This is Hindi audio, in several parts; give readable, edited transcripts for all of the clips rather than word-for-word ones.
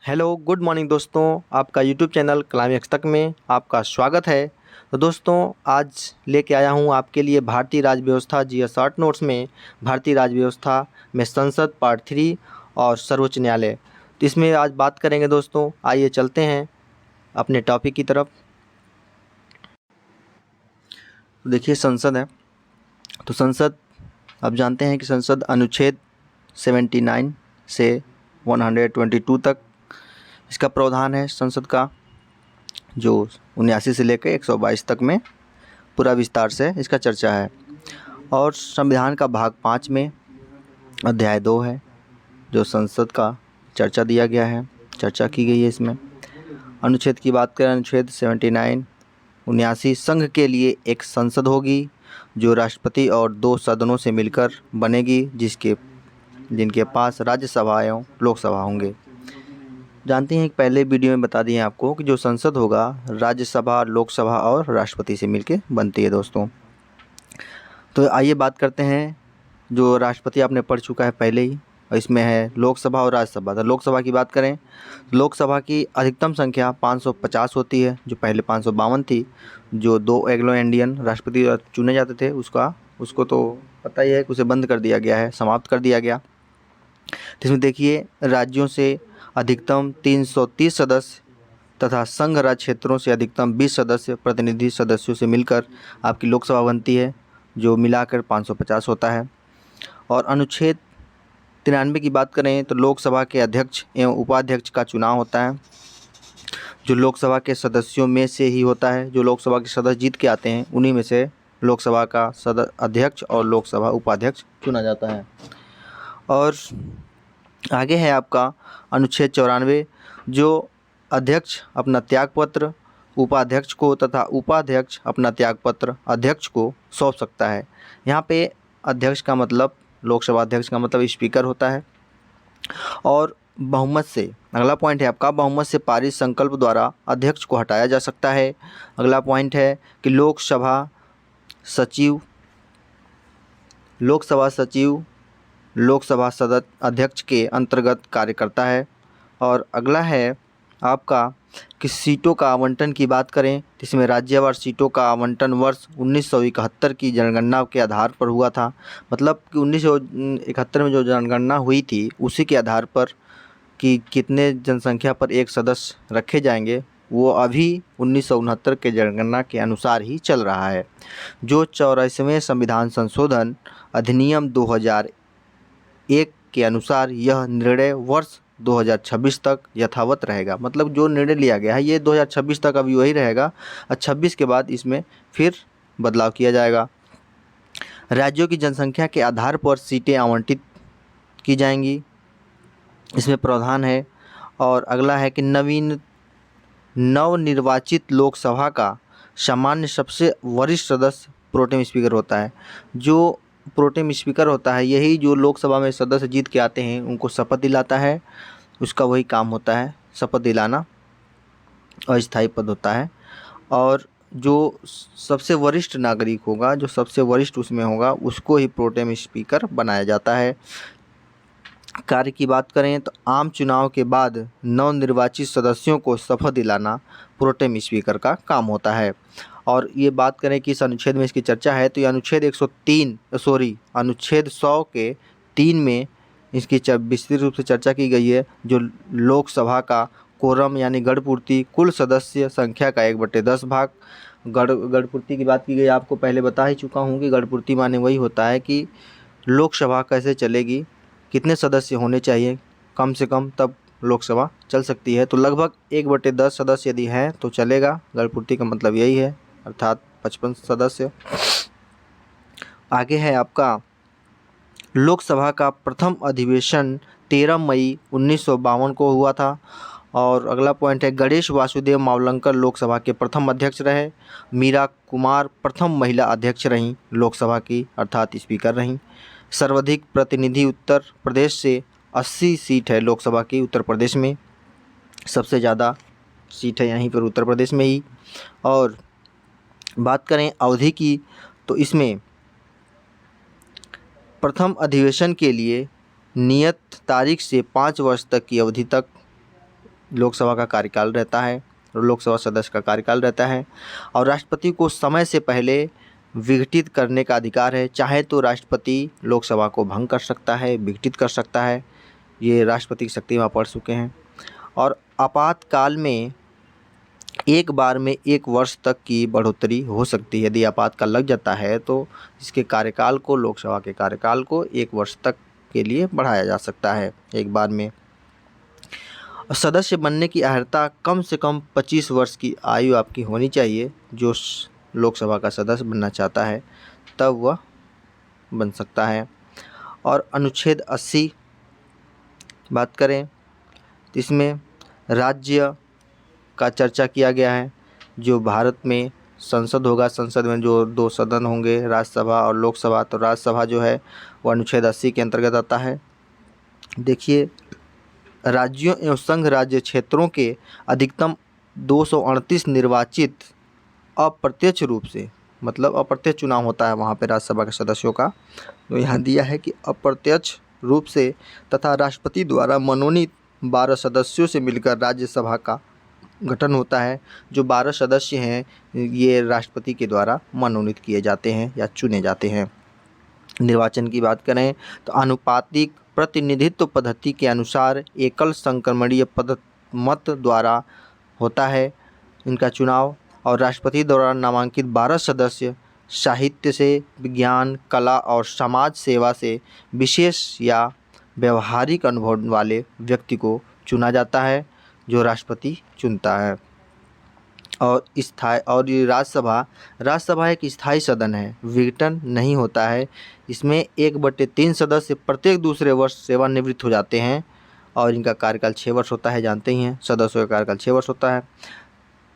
हेलो गुड मॉर्निंग दोस्तों। आपका यूट्यूब चैनल क्लाइमेक्स तक में आपका स्वागत है। तो दोस्तों आज लेके आया हूँ आपके लिए भारतीय राज्य व्यवस्था जीएस शॉर्ट नोट्स में भारतीय राज्य व्यवस्था में संसद पार्ट 3 और सर्वोच्च न्यायालय। तो इसमें आज बात करेंगे दोस्तों। आइए चलते हैं अपने टॉपिक की तरफ। तो देखिए संसद है। तो संसद आप जानते हैं कि संसद अनुच्छेद 79 से 122 तक इसका प्रावधान है। संसद का जो 79 से लेकर 122 तक में पूरा विस्तार से इसका चर्चा है। और संविधान का भाग 5 में अध्याय 2 है जो संसद का चर्चा दिया गया है, चर्चा की गई है इसमें। अनुच्छेद की बात करें, अनुच्छेद 79 79 संघ के लिए एक संसद होगी जो राष्ट्रपति और 2 सदनों से मिलकर बनेगी, जिनके पास राज्यसभा एवं लोकसभा होंगे। जानते हैं कि पहले वीडियो में बता दिए आपको कि जो संसद होगा राज्यसभा, लोकसभा और राष्ट्रपति से मिलके बनती है दोस्तों। तो आइए बात करते हैं। जो राष्ट्रपति आपने पढ़ चुका है पहले ही, और इसमें है लोकसभा और राज्यसभा। तो लोकसभा की बात करें, लोकसभा की अधिकतम संख्या 550 होती है, जो पहले 552 थी। जो 2 एंग्लो इंडियन राष्ट्रपति चुने जाते थे उसको तो पता ही है कि उसे बंद कर दिया गया है, समाप्त कर दिया गया। तो इसमें देखिए राज्यों से अधिकतम 330 सदस्य तथा संघ राज्य क्षेत्रों से अधिकतम 20 सदस्य प्रतिनिधि सदस्यों से मिलकर आपकी लोकसभा बनती है, जो मिलाकर 550 होता है। और अनुच्छेद 93 की बात करें तो लोकसभा के अध्यक्ष एवं उपाध्यक्ष का चुनाव होता है, जो लोकसभा के सदस्यों में से ही होता है। जो लोकसभा के सदस्य जीत के आते हैं उन्हीं में से लोकसभा का अध्यक्ष और लोकसभा उपाध्यक्ष चुना जाता है। और आगे है आपका अनुच्छेद 94, जो अध्यक्ष अपना त्यागपत्र उपाध्यक्ष को तथा उपाध्यक्ष अपना त्यागपत्र अध्यक्ष को सौंप सकता है। यहाँ पे अध्यक्ष का मतलब, लोकसभा अध्यक्ष का मतलब स्पीकर होता है। और बहुमत से, अगला पॉइंट है आपका, बहुमत से पारित संकल्प द्वारा अध्यक्ष को हटाया जा सकता है। अगला पॉइंट है कि लोकसभा सचिव लोकसभा सदस्य अध्यक्ष के अंतर्गत कार्य करता है। और अगला है आपका कि सीटों का आवंटन की बात करें तो इसमें राज्यवार सीटों का आवंटन वर्ष 1971 की जनगणना के आधार पर हुआ था। मतलब कि 1971 में जो जनगणना हुई थी उसी के आधार पर कि कितने जनसंख्या पर एक सदस्य रखे जाएंगे, वो अभी 1969 के जनगणना के अनुसार ही चल रहा है। जो 84वें संविधान संशोधन अधिनियम 2001 के अनुसार यह निर्णय वर्ष 2026 तक यथावत रहेगा। मतलब जो निर्णय लिया गया है ये 2026 तक अभी वही रहेगा, और 26 के बाद इसमें फिर बदलाव किया जाएगा। राज्यों की जनसंख्या के आधार पर सीटें आवंटित की जाएंगी, इसमें प्रावधान है। और अगला है कि नवनिर्वाचित लोकसभा का सामान्य सबसे वरिष्ठ सदस्य प्रोटेम स्पीकर होता है। जो प्रोटेम स्पीकर होता है यही जो लोकसभा में सदस्य जीत के आते हैं उनको शपथ दिलाता है, उसका वही काम होता है शपथ दिलाना, अस्थायी पद होता है। और जो सबसे वरिष्ठ नागरिक होगा, जो सबसे वरिष्ठ उसमें होगा, उसको ही प्रोटेम स्पीकर बनाया जाता है। कार्य की बात करें तो आम चुनाव के बाद नवनिर्वाचित सदस्यों को शपथ दिलाना प्रोटेम स्पीकर का काम होता है। और ये बात करें कि इस अनुच्छेद में इसकी चर्चा है तो ये अनुच्छेद 100 के 3 में इसकी विस्तृत रूप से चर्चा की गई है। जो लोकसभा का कोरम यानी गढ़पूर्ति, कुल सदस्य संख्या का 1/10 भाग। गढ़पूर्ति की बात की गई, आपको पहले बता ही चुका हूँ कि गढ़पूर्ति माने वही होता है कि लोकसभा कैसे चलेगी, कितने सदस्य होने चाहिए कम से कम, तब लोकसभा चल सकती है। तो लगभग 1/10 सदस्य यदि हैं तो चलेगा। गढ़पूर्ति का मतलब यही है, अर्थात 55 सदस्य। आगे है आपका लोकसभा का प्रथम अधिवेशन 13 मई 1952 को हुआ था। और अगला पॉइंट है गणेश वासुदेव मावलंकर लोकसभा के प्रथम अध्यक्ष रहे। मीरा कुमार प्रथम महिला अध्यक्ष रहीं लोकसभा की, अर्थात स्पीकर रहीं। सर्वाधिक प्रतिनिधि उत्तर प्रदेश से 80 सीट है लोकसभा की, उत्तर प्रदेश में सबसे ज़्यादा सीट है यहीं पर उत्तर प्रदेश में ही। और बात करें अवधि की तो इसमें प्रथम अधिवेशन के लिए नियत तारीख से 5 वर्ष तक की अवधि तक लोकसभा का कार्यकाल रहता है, लोकसभा सदस्य का कार्यकाल रहता है। और राष्ट्रपति को समय से पहले विघटित करने का अधिकार है। चाहे तो राष्ट्रपति लोकसभा को भंग कर सकता है, विघटित कर सकता है। ये राष्ट्रपति की शक्ति में पढ़ चुके हैं। और आपातकाल में एक बार में 1 वर्ष तक की बढ़ोतरी हो सकती है। यदि आपातकाल लग जाता है तो इसके कार्यकाल को, लोकसभा के कार्यकाल को 1 वर्ष तक के लिए बढ़ाया जा सकता है एक बार में। सदस्य बनने की अर्हता कम से कम 25 वर्ष की आयु आपकी होनी चाहिए। जो लोकसभा का सदस्य बनना चाहता है तब वह बन सकता है। और अनुच्छेद 80 बात करें तो इसमें राज्य का चर्चा किया गया है। जो भारत में संसद होगा, संसद में जो 2 सदन होंगे, राज्यसभा और लोकसभा, तो राज्यसभा जो है वो अनुच्छेद 80 के अंतर्गत आता है। देखिए, राज्यों एवं संघ राज्य क्षेत्रों के अधिकतम 238 निर्वाचित अप्रत्यक्ष रूप से, मतलब अप्रत्यक्ष चुनाव होता है वहाँ पे राज्यसभा के सदस्यों का। तो यहाँ दिया है कि अप्रत्यक्ष रूप से तथा राष्ट्रपति द्वारा मनोनीत 12 सदस्यों से मिलकर राज्यसभा का गठन होता है। जो 12 सदस्य हैं ये राष्ट्रपति के द्वारा मनोनीत किए जाते हैं या चुने जाते हैं। निर्वाचन की बात करें तो आनुपातिक प्रतिनिधित्व पद्धति के अनुसार एकल संक्रमणीय मत द्वारा होता है इनका चुनाव। और राष्ट्रपति द्वारा नामांकित 12 सदस्य साहित्य से, विज्ञान, कला और समाज सेवा से विशेष या व्यवहारिक अनुभव वाले व्यक्ति को चुना जाता है, जो राष्ट्रपति चुनता है। और ये राज्यसभा एक स्थायी सदन है, विघटन नहीं होता है। इसमें 1/3 सदस्य प्रत्येक दूसरे वर्ष सेवानिवृत्त हो जाते हैं और इनका कार्यकाल 6 वर्ष होता है। जानते ही हैं सदस्यों का कार्यकाल 6 वर्ष होता है।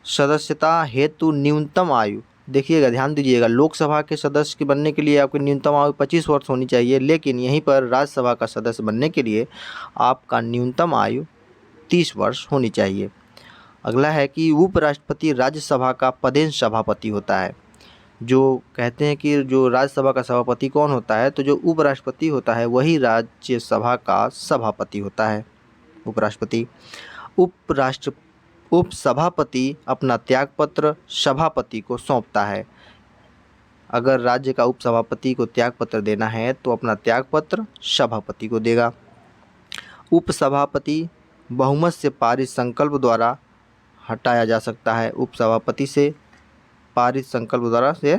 सदस्यता हेतु न्यूनतम आयु, देखिएगा, ध्यान दीजिएगा, लोकसभा के सदस्य के बनने के लिए आपकी न्यूनतम आयु 25 वर्ष होनी चाहिए, लेकिन यहीं पर राज्यसभा का सदस्य बनने के लिए आपका न्यूनतम आयु 30 वर्ष होनी चाहिए। अगला है कि उपराष्ट्रपति राज्यसभा का पदेन सभापति होता है। जो कहते हैं कि जो राज्यसभा का सभापति कौन होता है, तो जो उपराष्ट्रपति होता है वही राज्यसभा का सभापति होता है, उपराष्ट्रपति। उपसभापति अपना त्यागपत्र सभापति को सौंपता है। अगर राज्य का उपसभापति को त्यागपत्र देना है तो अपना त्यागपत्र सभापति को देगा। उपसभापति बहुमत से पारित संकल्प द्वारा हटाया जा सकता है। उपसभापति से पारित संकल्प द्वारा से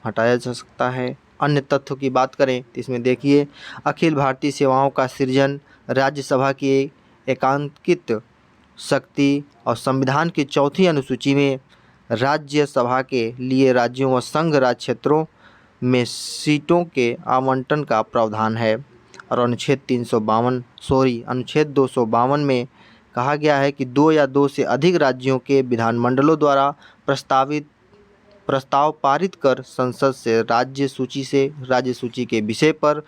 हटाया जा सकता है। अन्य तथ्यों की बात करें तो इसमें देखिए, अखिल भारतीय सेवाओं का सृजन, राज्यसभा की एकांकित शक्ति और संविधान की 4वीं अनुसूची में राज्यसभा के लिए राज्यों व संघ राज्य क्षेत्रों में सीटों के आवंटन का प्रावधान है। और अनुच्छेद 252 में कहा गया है कि 2 या 2 से अधिक राज्यों के विधानमंडलों द्वारा प्रस्ताव पारित कर संसद से राज्य सूची के विषय पर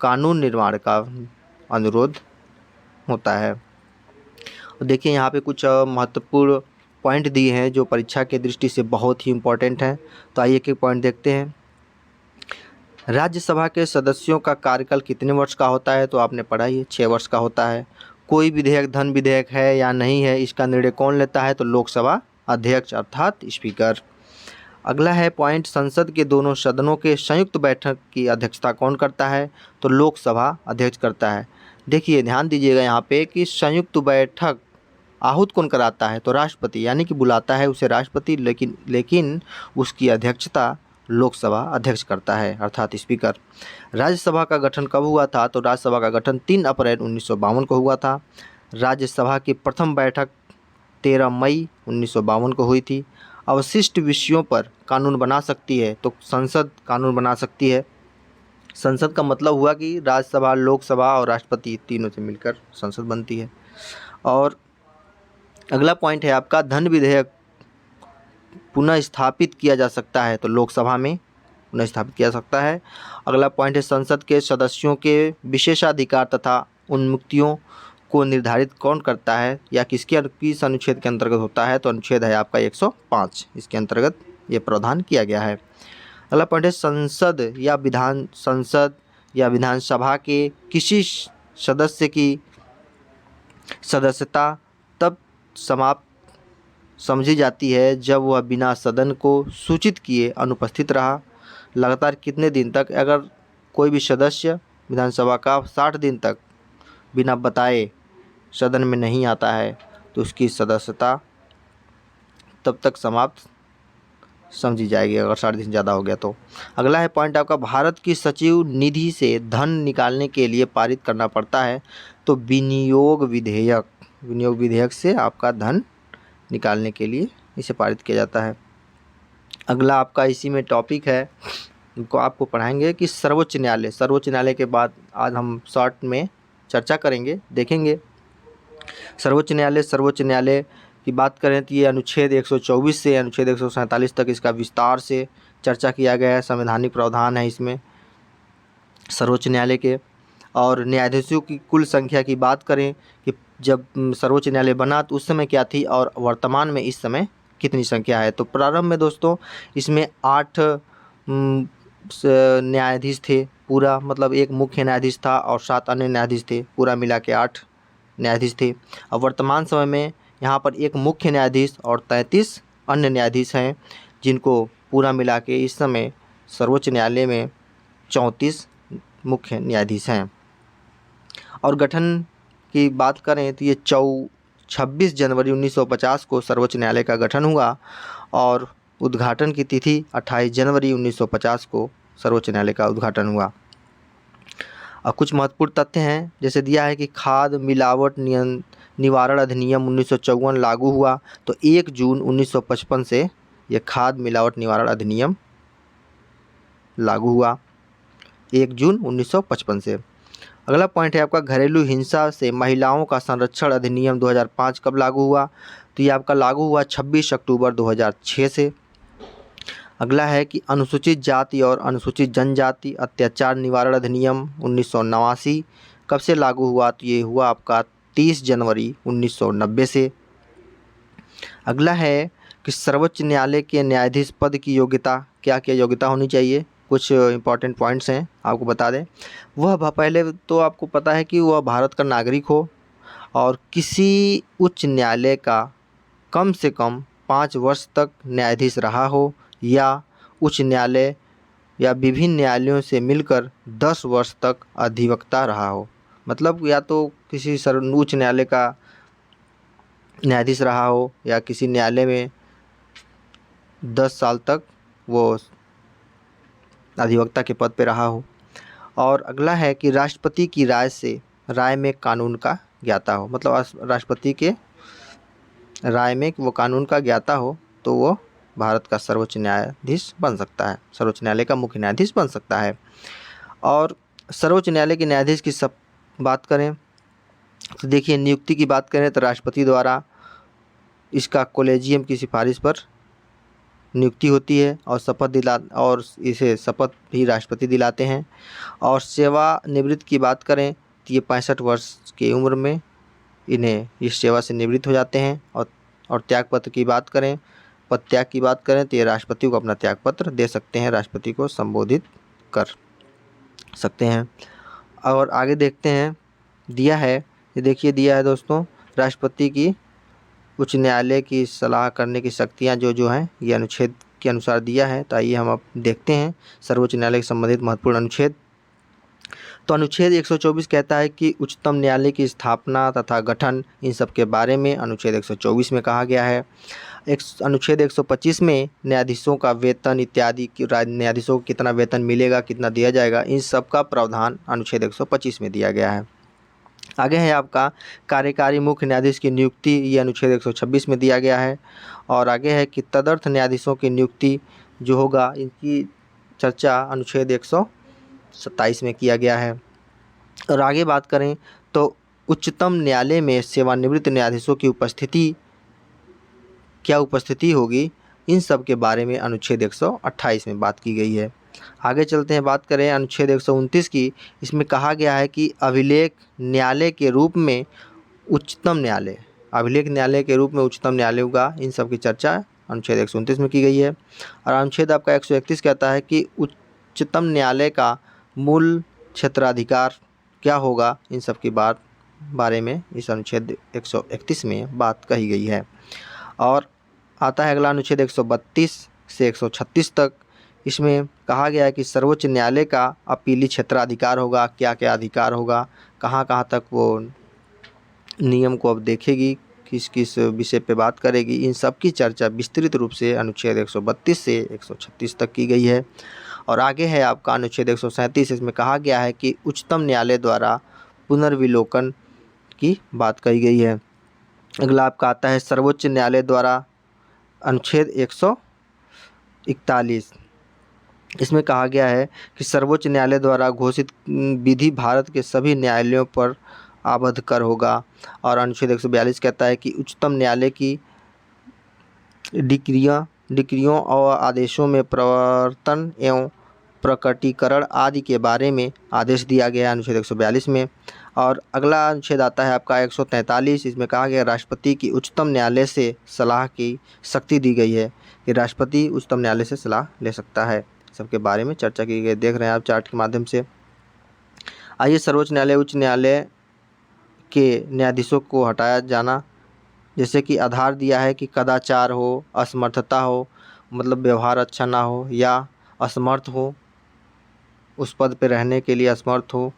कानून निर्माण का अनुरोध होता है। देखिए, यहाँ पे कुछ महत्वपूर्ण पॉइंट दिए हैं जो परीक्षा के दृष्टि से बहुत ही इम्पोर्टेंट हैं। तो आइए एक एक पॉइंट देखते हैं। राज्यसभा के सदस्यों का कार्यकाल कितने वर्ष का होता है, तो आपने पढ़ा ही 6 वर्ष का होता है। कोई विधेयक धन विधेयक है या नहीं है, इसका निर्णय कौन लेता है, तो लोकसभा अध्यक्ष अर्थात स्पीकर। अगला है पॉइंट, संसद के दोनों सदनों के संयुक्त बैठक की अध्यक्षता कौन करता है, तो लोकसभा अध्यक्ष करता है। देखिए, ध्यान दीजिएगा यहाँ पे कि संयुक्त बैठक आहूत कौन कराता है, तो राष्ट्रपति, यानी कि बुलाता है उसे राष्ट्रपति, लेकिन उसकी अध्यक्षता लोकसभा अध्यक्ष करता है अर्थात स्पीकर। राज्यसभा का गठन कब हुआ था, तो राज्यसभा का गठन 3 अप्रैल 1952 को हुआ था। राज्यसभा की प्रथम बैठक 13 मई 1952 को हुई थी। अवशिष्ट विषयों पर कानून बना सकती है, तो संसद कानून बना सकती है। संसद का मतलब हुआ कि राज्यसभा, लोकसभा और राष्ट्रपति तीनों से मिलकर संसद बनती है। और अगला पॉइंट है आपका, धन विधेयक पुनः स्थापित किया जा सकता है, तो लोकसभा में पुनः स्थापित किया जा सकता है। अगला पॉइंट है, संसद के सदस्यों के विशेषाधिकार तथा उन्मुक्तियों को निर्धारित कौन करता है या किस अनुच्छेद के अंतर्गत होता है, तो अनुच्छेद है आपका 105, इसके अंतर्गत ये प्रावधान किया गया है। अगला पॉइंट है, संसद या विधानसभा के किसी सदस्य की सदस्यता तब समाप्त समझी जाती है जब वह बिना सदन को सूचित किए अनुपस्थित रहा। लगातार कितने दिन तक? अगर कोई भी सदस्य विधानसभा का 60 दिन तक बिना बताए सदन में नहीं आता है तो उसकी सदस्यता तब तक समाप्त समझी जाएगी, अगर 60 दिन ज़्यादा हो गया तो। अगला है पॉइंट आपका, भारत की सचिव निधि से धन निकालने के लिए पारित करना पड़ता है तो विनियोग विधेयक से आपका धन निकालने के लिए इसे पारित किया जाता है। अगला आपका इसी में टॉपिक है, इनको आपको पढ़ाएंगे कि सर्वोच्च न्यायालय के बाद आज हम शॉर्ट में चर्चा करेंगे, देखेंगे। सर्वोच्च न्यायालय की बात करें तो ये अनुच्छेद 124 से अनुच्छेद 147 तक इसका विस्तार से चर्चा किया गया है। संवैधानिक प्रावधान है इसमें सर्वोच्च न्यायालय के। और न्यायाधीशों की कुल संख्या की बात करें कि जब सर्वोच्च न्यायालय बना तो उस समय क्या थी और वर्तमान में इस समय कितनी संख्या है। तो प्रारंभ में दोस्तों इसमें 8 न्यायाधीश थे पूरा, मतलब एक मुख्य न्यायाधीश था और 7 अन्य न्यायाधीश थे, पूरा मिला के 8 न्यायाधीश थे। अब वर्तमान समय में यहाँ पर एक मुख्य न्यायाधीश और 33 अन्य न्यायाधीश हैं, जिनको पूरा मिला के इस समय सर्वोच्च न्यायालय में 34 मुख्य न्यायाधीश हैं। और गठन की बात करें तो ये 26 जनवरी 1950 को सर्वोच्च न्यायालय का गठन हुआ और उद्घाटन की तिथि 28 जनवरी 1950 को सर्वोच्च न्यायालय का उद्घाटन हुआ। और कुछ महत्वपूर्ण तथ्य हैं, जैसे दिया है कि खाद्य मिलावट निवारण अधिनियम 1954 लागू हुआ तो 1 जून 1955 से यह खाद्य मिलावट निवारण अधिनियम लागू हुआ, 1 जून 1955 से। अगला पॉइंट है आपका, घरेलू हिंसा से महिलाओं का संरक्षण अधिनियम 2005 कब लागू हुआ? तो ये आपका लागू हुआ 26 अक्टूबर 2006 से। अगला है कि अनुसूचित जाति और अनुसूचित जनजाति अत्याचार निवारण अधिनियम 1989 कब से लागू हुआ? तो ये हुआ आपका 30 जनवरी 1990 से। अगला है कि सर्वोच्च न्यायालय के न्यायाधीश पद की योग्यता, क्या क्या योग्यता होनी चाहिए? कुछ इंपॉर्टेंट पॉइंट्स हैं, आपको बता दें। वह पहले तो आपको पता है कि वह भारत का नागरिक हो और किसी उच्च न्यायालय का कम से कम 5 वर्ष तक न्यायाधीश रहा हो या उच्च न्यायालय या विभिन्न न्यायालयों से मिलकर 10 वर्ष तक अधिवक्ता रहा हो। मतलब या तो किसी उच्च न्यायालय का न्यायाधीश रहा हो या किसी न्यायालय में 10 साल तक वो अधिवक्ता के पद पे रहा हो। और अगला है कि राष्ट्रपति की राय में कानून का ज्ञाता हो, मतलब राष्ट्रपति के राय में वो कानून का ज्ञाता हो तो वो भारत का सर्वोच्च न्यायाधीश बन सकता है, सर्वोच्च न्यायालय का मुख्य न्यायाधीश बन सकता है। और सर्वोच्च न्यायालय के न्यायाधीश की सब बात करें तो देखिए, नियुक्ति की बात करें तो राष्ट्रपति द्वारा इसका कॉलेजियम की सिफारिश पर नियुक्ति होती है और इसे शपथ भी राष्ट्रपति दिलाते हैं। और सेवानिवृत्ति की बात करें तो ये 65 वर्ष की उम्र में इन्हें इस सेवा से निवृत्त हो जाते हैं। और त्यागपत्र की बात करें, पद त्याग की बात करें तो ये राष्ट्रपति को अपना त्यागपत्र दे सकते हैं, राष्ट्रपति को संबोधित कर सकते हैं। और आगे देखते हैं, दिया है, ये देखिए दिया है दोस्तों, राष्ट्रपति की उच्च न्यायालय की सलाह करने की शक्तियां जो हैं ये अनुच्छेद के अनुसार दिया है। तो आइए हम अब देखते हैं सर्वोच्च न्यायालय से संबंधित महत्वपूर्ण अनुच्छेद। तो अनुच्छेद 124 कहता है कि उच्चतम न्यायालय की स्थापना तथा गठन, इन सब के बारे में अनुच्छेद 124 में कहा गया है। अनुच्छेद 125 में न्यायाधीशों का वेतन इत्यादि, न्यायाधीशों को कितना वेतन मिलेगा, कितना दिया जाएगा, इन सब का प्रावधान अनुच्छेद 125 में दिया गया है। आगे है आपका कार्यकारी मुख्य न्यायाधीश की नियुक्ति, ये अनुच्छेद 126 में दिया गया है। और आगे है कि तदर्थ न्यायाधीशों की नियुक्ति जो होगा, इनकी चर्चा अनुच्छेद 127 में किया गया है। और आगे बात करें तो उच्चतम न्यायालय में सेवानिवृत्त न्यायाधीशों की क्या उपस्थिति होगी, इन सब के बारे में अनुच्छेद 128 में बात की गई है। आगे चलते हैं, बात करें अनुच्छेद 129 की। इसमें कहा गया है कि अभिलेख न्यायालय के रूप में उच्चतम न्यायालय होगा, इन सब की चर्चा अनुच्छेद 129 में की गई है। और अनुच्छेद आपका 131 कहता है कि उच्चतम न्यायालय का मूल क्षेत्राधिकार क्या होगा, इन सब की बात बारे में इस अनुच्छेद 131 में बात कही गई है। और आता है अगला अनुच्छेद 132 से 136 तक। इसमें कहा गया है कि सर्वोच्च न्यायालय का अपीली क्षेत्राधिकार होगा, क्या क्या अधिकार होगा, कहाँ कहाँ तक वो नियम को अब देखेगी, किस किस विषय पे बात करेगी, इन सब की चर्चा विस्तृत रूप से अनुच्छेद 132 से 136 तक की गई है। और आगे है आपका अनुच्छेद 137। इसमें कहा गया है कि उच्चतम न्यायालय द्वारा पुनर्विलोकन की बात कही गई है। अगला आपका आता है सर्वोच्च न्यायालय द्वारा अनुच्छेद 141। इसमें कहा गया है कि सर्वोच्च न्यायालय द्वारा घोषित विधि भारत के सभी न्यायालयों पर आबद्ध कर होगा। और अनुच्छेद 142 कहता है कि उच्चतम न्यायालय की डिक्रियों और आदेशों में प्रवर्तन एवं प्रकटीकरण आदि के बारे में आदेश दिया गया है अनुच्छेद 142 में। और अगला अनुच्छेद आता है आपका 143। इसमें कहा गया राष्ट्रपति की उच्चतम न्यायालय से सलाह की शक्ति दी गई है कि राष्ट्रपति उच्चतम न्यायालय से सलाह ले सकता है। सबके बारे में चर्चा की गई, देख रहे हैं आप चार्ट के माध्यम से। आइए सर्वोच्च न्यायालय उच्च न्यायालय के न्यायाधीशों को हटाया जाना, जैसे कि आधार दिया है कि कदाचार हो, असमर्थता हो, मतलब व्यवहार अच्छा ना हो, या असमर्थ हो, उस पद पे रहने के लिए असमर्थ हो,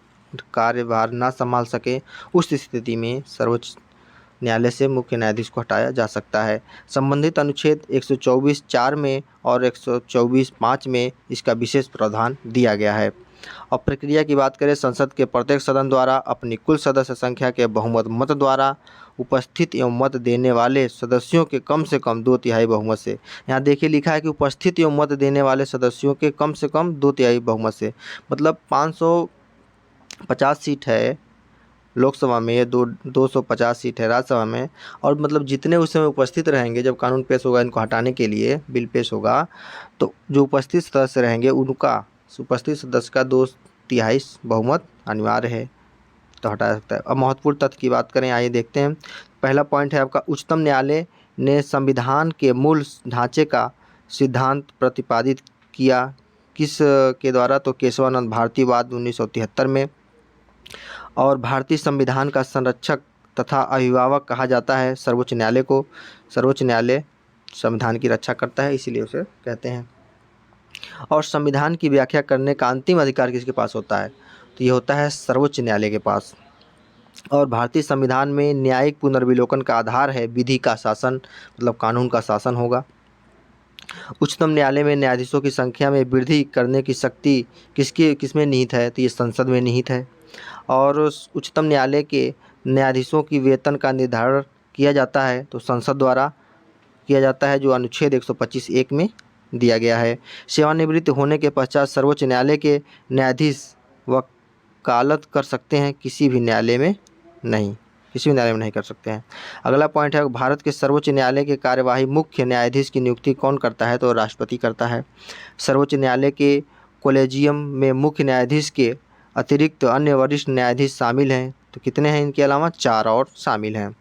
कार्यभार ना संभाल सके, उस स्थिति में सर्वोच्च न्यायालय से मुख्य न्यायाधीश को हटाया जा सकता है। संबंधित अनुच्छेद 124(4) में और 124(5) में इसका विशेष प्रावधान दिया गया है। और प्रक्रिया की बात करें, संसद के प्रत्येक सदन द्वारा अपनी कुल सदस्य संख्या के बहुमत मत द्वारा उपस्थित एवं मत देने वाले सदस्यों के कम से कम 2/3 बहुमत से। यहाँ देखिए लिखा है कि उपस्थित एवं मत देने वाले सदस्यों के कम से कम 2/3 बहुमत से, मतलब 550 सीट है लोकसभा में, ये 250 सीट है राज्यसभा में। और मतलब जितने उस समय उपस्थित रहेंगे, जब कानून पेश होगा इनको हटाने के लिए, बिल पेश होगा, तो जो उपस्थित सदस्य रहेंगे उनका उपस्थित सदस्य का 2/3 बहुमत अनिवार्य है, तो हटा सकता है। अब महत्वपूर्ण तथ्य की बात करें, आइए देखते हैं। पहला पॉइंट है आपका, उच्चतम न्यायालय ने संविधान के मूल ढांचे का सिद्धांत प्रतिपादित किया किस के द्वारा, तो केशवानंद भारती वाद 1973 में। और भारतीय संविधान का संरक्षक तथा अभिभावक कहा जाता है सर्वोच्च न्यायालय को। सर्वोच्च न्यायालय संविधान की रक्षा करता है, इसीलिए उसे कहते हैं। और संविधान की व्याख्या करने का अंतिम अधिकार किसके पास होता है, तो ये होता है सर्वोच्च न्यायालय के पास। और भारतीय संविधान में न्यायिक पुनर्विलोकन का आधार है विधि का शासन, मतलब कानून का शासन होगा। उच्चतम न्यायालय में न्यायाधीशों की संख्या में वृद्धि करने की शक्ति किसमें निहित है, तो ये संसद में निहित है। और उच्चतम न्यायालय के न्यायाधीशों की वेतन का निर्धारण किया जाता है, तो संसद द्वारा किया जाता है, जो अनुच्छेद 125(1) में दिया गया है। सेवानिवृत्त होने के पश्चात सर्वोच्च न्यायालय के न्यायाधीश वकालत कर सकते हैं, किसी भी न्यायालय में नहीं कर सकते हैं। अगला पॉइंट है, भारत के सर्वोच्च न्यायालय के कार्यवाही मुख्य न्यायाधीश की नियुक्ति कौन करता है, तो राष्ट्रपति करता है। सर्वोच्च न्यायालय के कॉलेजियम में मुख्य न्यायाधीश के अतिरिक्त अन्य वरिष्ठ न्यायाधीश शामिल हैं, तो कितने हैं, इनके अलावा 4 और शामिल हैं।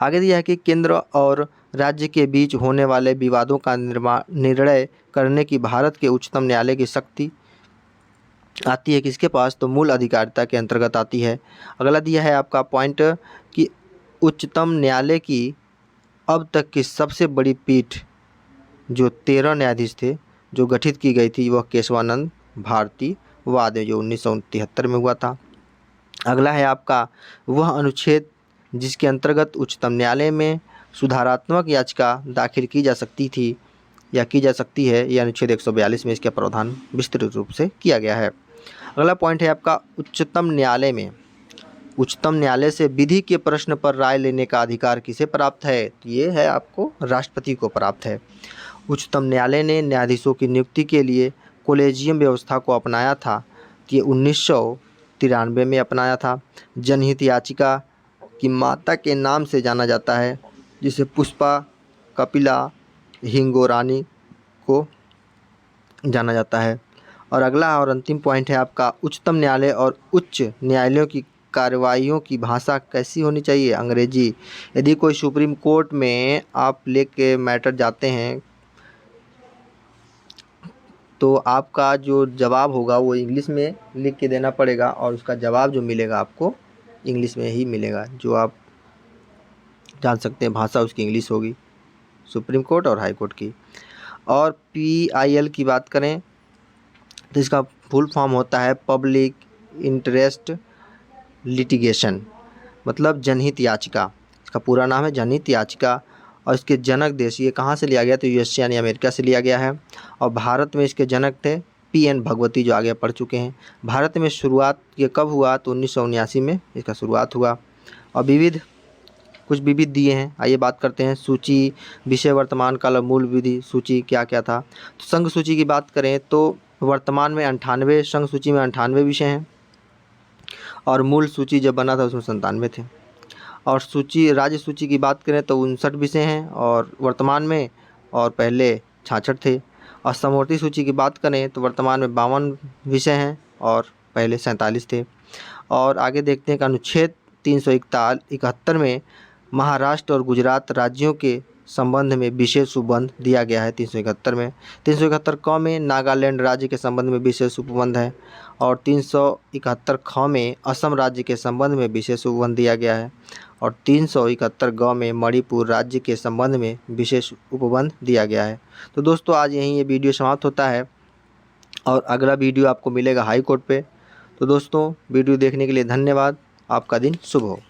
आगे दिया है कि केंद्र और राज्य के बीच होने वाले विवादों का निर्णय करने की भारत के उच्चतम न्यायालय की शक्ति आती है किसके पास, तो मूल अधिकारिता के अंतर्गत आती है। अगला दिया है आपका पॉइंट कि उच्चतम न्यायालय की अब तक की सबसे बड़ी पीठ जो 13 न्यायाधीश थे जो गठित की गई थी, वह केशवानंद भारती वाद जो 1973 में हुआ था। अगला है आपका वह अनुच्छेद जिसके अंतर्गत उच्चतम न्यायालय में सुधारात्मक याचिका दाखिल की जा सकती थी या की जा सकती है, यह अनुच्छेद 142 में इसका प्रावधान विस्तृत रूप से किया गया है। अगला पॉइंट है आपका उच्चतम न्यायालय से विधि के प्रश्न पर राय लेने का अधिकार किसे प्राप्त है, तो ये है आपको राष्ट्रपति को प्राप्त है। उच्चतम न्यायालय ने न्यायाधीशों की नियुक्ति के लिए कॉलेजियम व्यवस्था को अपनाया था, ये 1993 में अपनाया था। जनहित याचिका की माता के नाम से जाना जाता है, जिसे पुष्पा कपिला हिंगोरानी को जाना जाता है। और अगला और अंतिम पॉइंट है आपका उच्चतम न्यायालय और उच्च न्यायालयों की कार्रवाइयों की भाषा कैसी होनी चाहिए, अंग्रेजी। यदि कोई सुप्रीम कोर्ट में आप लेके मैटर जाते हैं तो आपका जो जवाब होगा वो इंग्लिश में लिख के देना पड़ेगा, और उसका जवाब जो मिलेगा आपको इंग्लिश में ही मिलेगा, जो आप जान सकते हैं भाषा उसकी इंग्लिश होगी, सुप्रीम कोर्ट और हाई कोर्ट की। और PIL की बात करें तो इसका फुल फॉर्म होता है पब्लिक इंटरेस्ट लिटिगेशन, मतलब जनहित याचिका। इसका पूरा नाम है जनहित याचिका। और इसके जनक देश, ये कहाँ से लिया गया, तो USA यानी अमेरिका से लिया गया है। और भारत में इसके जनक थे PN भगवती, जो आगे पढ़ चुके हैं। भारत में शुरुआत ये कब हुआ, तो 1979 में इसका शुरुआत हुआ। और कुछ विविध दिए हैं, आइए बात करते हैं। सूची, विषय, वर्तमान काल और मूल विधि। सूची क्या क्या था, तो संघ सूची की बात करें तो वर्तमान में 98, संघ सूची में 98 विषय हैं। और मूल सूची जब बना था उसमें 97 थे। और सूची, राज्य सूची की बात करें तो 59 विषय हैं और वर्तमान में, और पहले 66 थे। और समवर्ती सूची की बात करें तो वर्तमान में 52 विषय हैं और पहले 47 थे। और आगे देखते हैं कि अनुच्छेद 371 में महाराष्ट्र और गुजरात राज्यों के संबंध में विशेष उपबंध दिया गया है। 371 में 371 क में नागालैंड राज्य के संबंध में विशेष उपबंध है। और 371 ख में असम राज्य के संबंध में विशेष उपबंध दिया गया है। और 371 ग में मणिपुर राज्य के संबंध में विशेष उपबंध दिया गया है। तो दोस्तों आज यहीं ये वीडियो समाप्त होता है और अगला वीडियो आपको मिलेगा हाई कोर्ट पे। तो दोस्तों वीडियो देखने के लिए धन्यवाद। आपका दिन शुभ हो।